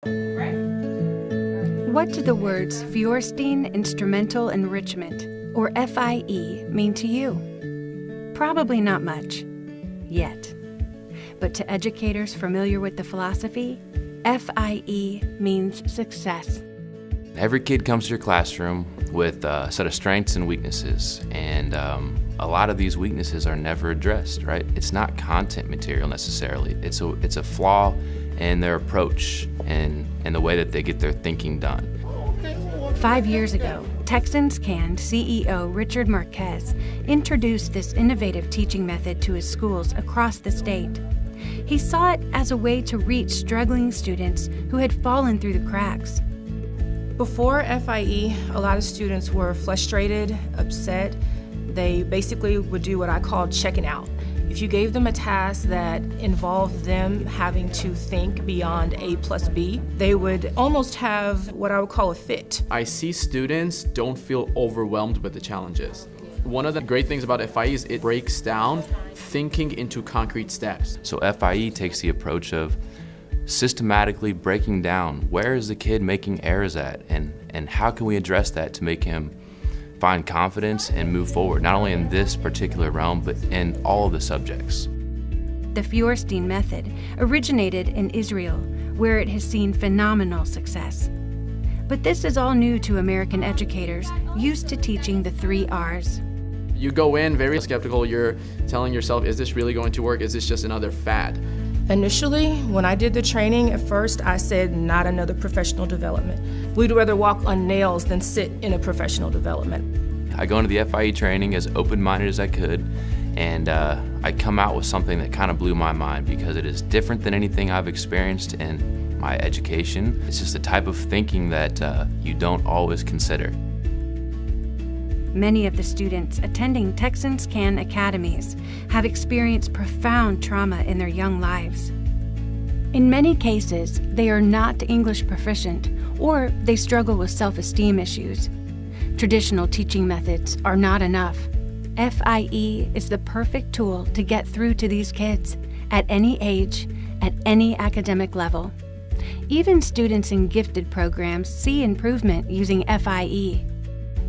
What do the words Feuerstein Instrumental Enrichment, or FIE, mean to you? Probably not much, yet. But to educators familiar with the philosophy, FIE means success. Every kid comes to your classroom with a set of strengths and weaknesses, and a lot of these weaknesses are never addressed, right? It's not content material necessarily. It's a flaw in their approach and the way that they get their thinking done. 5 years ago, Texanscan CEO Richard Marquez introduced this innovative teaching method to his schools across the state. He saw it as a way to reach struggling students who had fallen through the cracks. Before FIE, a lot of students were frustrated, upset. They basically would do what I call checking out. If you gave them a task that involved them having to think beyond A plus B, they would almost have what I would call a fit. I see students don't feel overwhelmed with the challenges. One of the great things about FIE is it breaks down thinking into concrete steps. So FIE takes the approach of systematically breaking down where is the kid making errors at, and how can we address that to make him find confidence and move forward, not only in this particular realm, but in all of the subjects. The Feuerstein method originated in Israel, where it has seen phenomenal success. But this is all new to American educators used to teaching the 3 R's. You go in very skeptical, you're telling yourself, is this really going to work? Is this just another fad? Initially, when I did the training, at first I said, not another professional development. We'd rather walk on nails than sit in a professional development. I go into the FIE training as open-minded as I could, and I come out with something that kind of blew my mind because it is different than anything I've experienced in my education. It's just a type of thinking that you don't always consider. Many of the students attending Texanscan academies have experienced profound trauma in their young lives. In many cases, they are not English proficient, or they struggle with self-esteem issues. Traditional teaching methods are not enough. FIE is the perfect tool to get through to these kids at any age, at any academic level. Even students in gifted programs see improvement using FIE.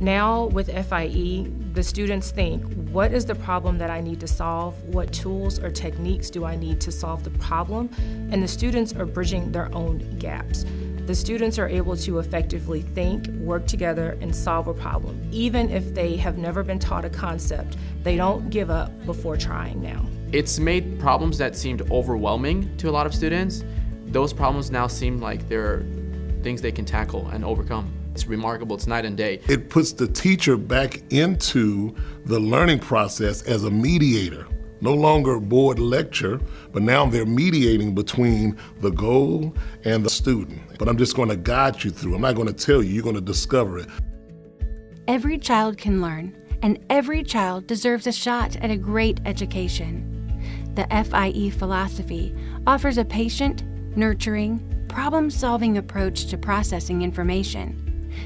Now with FIE, the students think, what is the problem that I need to solve? What tools or techniques do I need to solve the problem? And the students are bridging their own gaps. The students are able to effectively think, work together, and solve a problem. Even if they have never been taught a concept, they don't give up before trying now. It's made problems that seemed overwhelming to a lot of students. Those problems now seem like they're things they can tackle and overcome. It's remarkable, it's night and day. It puts the teacher back into the learning process as a mediator. No longer a board lecture, but now they're mediating between the goal and the student. But I'm just going to guide you through. I'm not going to tell you, you're going to discover it. Every child can learn, and every child deserves a shot at a great education. The FIE philosophy offers a patient, nurturing, problem-solving approach to processing information.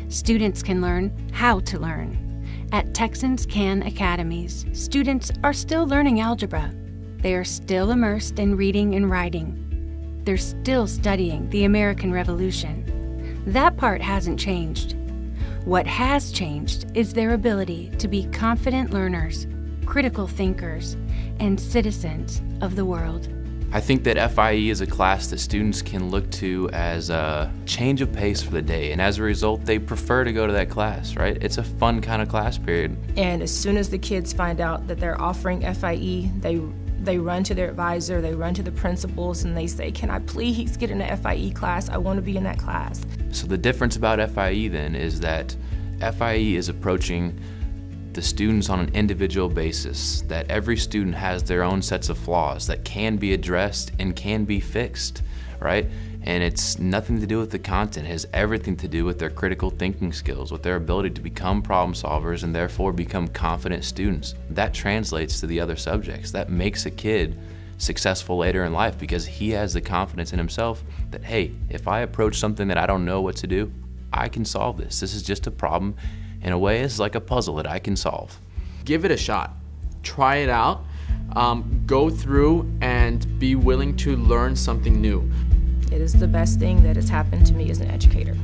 Students can learn how to learn. At Texanscan academies, students are still learning algebra. They are still immersed in reading and writing. They're still studying the American Revolution. That part hasn't changed. What has changed is their ability to be confident learners, critical thinkers, and citizens of the world. I think that FIE is a class that students can look to as a change of pace for the day, and as a result, they prefer to go to that class, right? It's a fun kind of class period. And as soon as the kids find out that they're offering FIE, they run to their advisor, they run to the principals, and they say, can I please get in the FIE class? I want to be in that class. So the difference about FIE then is that FIE is approaching the students on an individual basis, that every student has their own sets of flaws that can be addressed and can be fixed, right? And it's nothing to do with the content. It has everything to do with their critical thinking skills, with their ability to become problem solvers and therefore become confident students. That translates to the other subjects. That makes a kid successful later in life because he has the confidence in himself that, hey, if I approach something that I don't know what to do, I can solve this. This is just a problem. In a way, it's like a puzzle that I can solve. Give it a shot. Try it out. Go through and be willing to learn something new. It is the best thing that has happened to me as an educator.